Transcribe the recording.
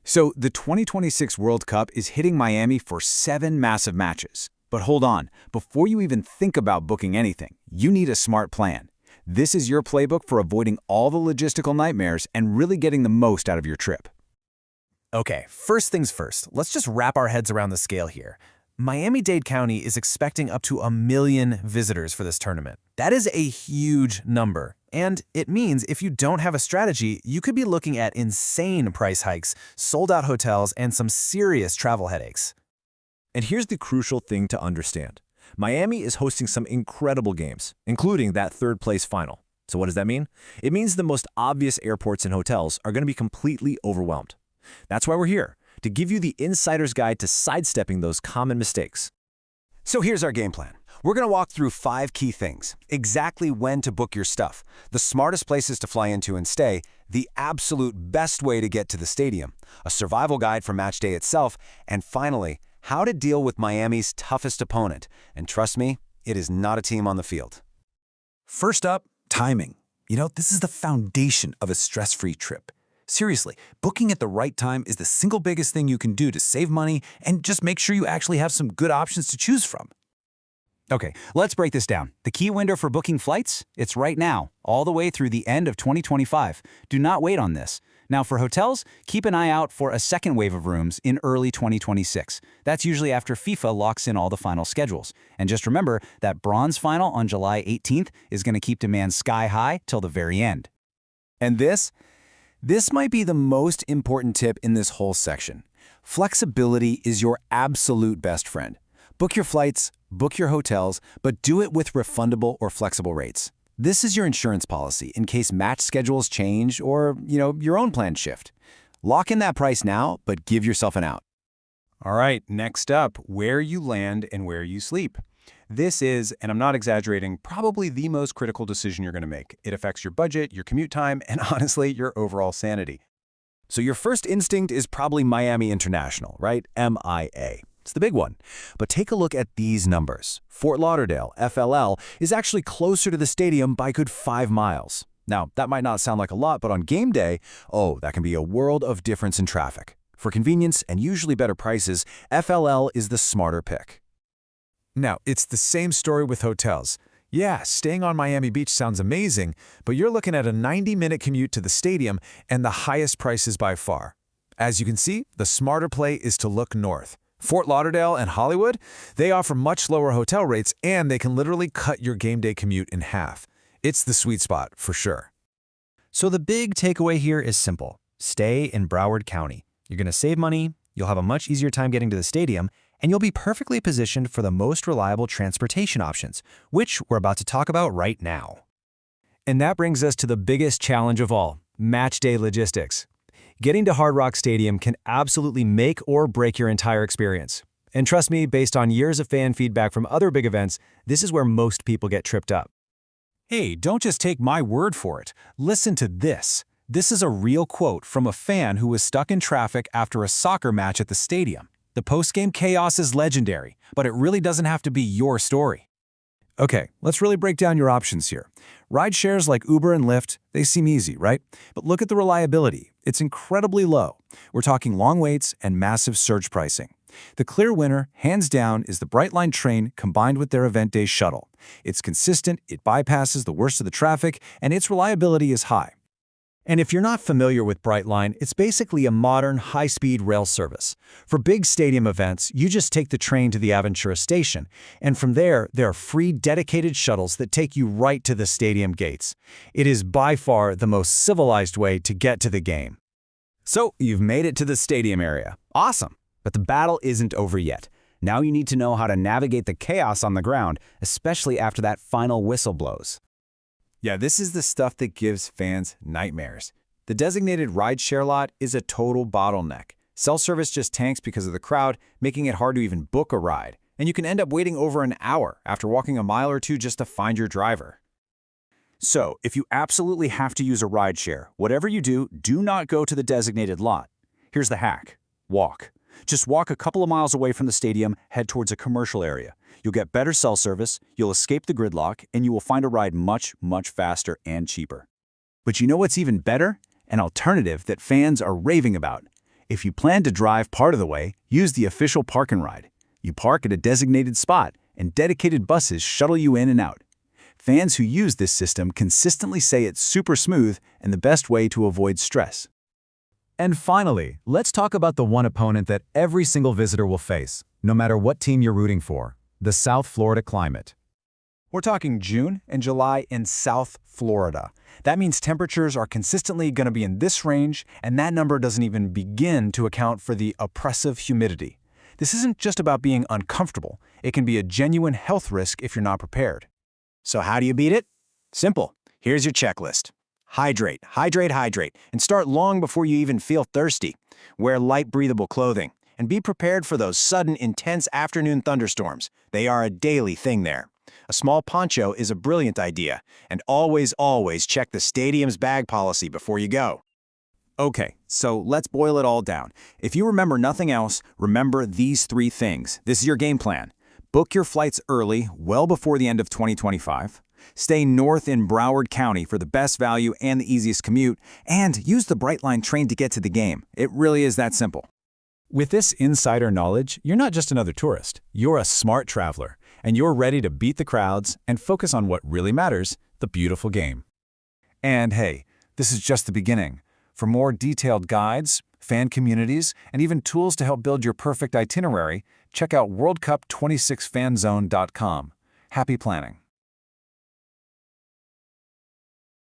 So the 2026 World Cup is hitting Miami for 7 massive matches. But hold on, before you even think about booking anything, you need a smart plan. This is your playbook for avoiding all the logistical nightmares and really getting the most out of your trip. Okay, first things first, let's just wrap our heads around the scale here. Miami-Dade County is expecting up to 1 million visitors for this tournament. That is a huge number. And it means if you don't have a strategy, you could be looking at insane price hikes, sold-out hotels, and some serious travel headaches. And here's the crucial thing to understand. Miami is hosting some incredible games, including that third-place final. So what does that mean? It means the most obvious airports and hotels are going to be completely overwhelmed. That's why we're here, to give you the insider's guide to sidestepping those common mistakes. So here's our game plan. We're going to walk through 5 key things. Exactly when to book your stuff, the smartest places to fly into and stay, the absolute best way to get to the stadium, a survival guide for match day itself, and finally, how to deal with Miami's toughest opponent. And trust me, it is not a team on the field. First up, timing. This is the foundation of a stress-free trip. Seriously, booking at the right time is the single biggest thing you can do to save money and just make sure you actually have some good options to choose from. Okay, let's break this down. The key window for booking flights? It's right now, all the way through the end of 2025. Do not wait on this. Now for hotels, keep an eye out for a second wave of rooms in early 2026. That's usually after FIFA locks in all the final schedules. And just remember that bronze final on July 18th is going to keep demand sky high till the very end. And this might be the most important tip in this whole section. Flexibility is your absolute best friend. Book your flights, book your hotels, but do it with refundable or flexible rates. This is your insurance policy in case match schedules change or, your own plans shift. Lock in that price now, but give yourself an out. All right, next up, where you land and where you sleep. This is, and I'm not exaggerating, probably the most critical decision you're going to make. It affects your budget, your commute time, and honestly, your overall sanity. So your first instinct is probably Miami International, right? MIA. It's the big one. But take a look at these numbers. Fort Lauderdale, FLL, is actually closer to the stadium by a good 5 miles. Now, that might not sound like a lot, but on game day, that can be a world of difference in traffic. For convenience and usually better prices, FLL is the smarter pick. Now, it's the same story with hotels. Yeah, staying on Miami Beach sounds amazing, but you're looking at a 90-minute commute to the stadium and the highest prices by far. As you can see, the smarter play is to look north. Fort Lauderdale and Hollywood, they offer much lower hotel rates and they can literally cut your game day commute in half. It's the sweet spot, for sure. So the big takeaway here is simple. Stay in Broward County. You're going to save money, you'll have a much easier time getting to the stadium, and you'll be perfectly positioned for the most reliable transportation options, which we're about to talk about right now. And that brings us to the biggest challenge of all, match day logistics. Getting to Hard Rock Stadium can absolutely make or break your entire experience. And trust me, based on years of fan feedback from other big events, this is where most people get tripped up. Hey, don't just take my word for it. Listen to this. This is a real quote from a fan who was stuck in traffic after a soccer match at the stadium. The post-game chaos is legendary, but it really doesn't have to be your story. Okay, let's really break down your options here. Ride shares like Uber and Lyft, they seem easy, right? But look at the reliability. It's incredibly low. We're talking long waits and massive surge pricing. The clear winner, hands down, is the Brightline train combined with their event day shuttle. It's consistent, it bypasses the worst of the traffic, and its reliability is high. And if you're not familiar with Brightline, it's basically a modern, high-speed rail service. For big stadium events, you just take the train to the Aventura station, and from there are free dedicated shuttles that take you right to the stadium gates. It is by far the most civilized way to get to the game. So you've made it to the stadium area. Awesome. But the battle isn't over yet. Now you need to know how to navigate the chaos on the ground, especially after that final whistle blows. Yeah, this is the stuff that gives fans nightmares. The designated rideshare lot is a total bottleneck. Cell service just tanks because of the crowd, making it hard to even book a ride. And you can end up waiting over an hour after walking a mile or two just to find your driver. So, if you absolutely have to use a rideshare, whatever you do, do not go to the designated lot. Here's the hack. Walk. Just walk a couple of miles away from the stadium, head towards a commercial area. You'll get better cell service, you'll escape the gridlock, and you will find a ride much, much faster and cheaper. But you know what's even better? An alternative that fans are raving about. If you plan to drive part of the way, use the official park and ride. You park at a designated spot, and dedicated buses shuttle you in and out. Fans who use this system consistently say it's super smooth and the best way to avoid stress. And finally, let's talk about the one opponent that every single visitor will face, no matter what team you're rooting for: the South Florida climate. We're talking June and July in South Florida. That means temperatures are consistently going to be in this range, and that number doesn't even begin to account for the oppressive humidity. This isn't just about being uncomfortable. It can be a genuine health risk if you're not prepared. So how do you beat it? Simple. Here's your checklist. Hydrate, hydrate, hydrate, and start long before you even feel thirsty. Wear light, breathable clothing, and be prepared for those sudden, intense afternoon thunderstorms. They are a daily thing there. A small poncho is a brilliant idea, and always, always check the stadium's bag policy before you go. Okay, so let's boil it all down. If you remember nothing else, remember these 3 things. This is your game plan. Book your flights early, well before the end of 2025. Stay north in Broward County for the best value and the easiest commute, and use the Brightline train to get to the game. It really is that simple. With this insider knowledge, you're not just another tourist. You're a smart traveler, and you're ready to beat the crowds and focus on what really matters: the beautiful game. And hey, this is just the beginning. For more detailed guides, fan communities, and even tools to help build your perfect itinerary, check out worldcup26fanzone.com. Happy planning.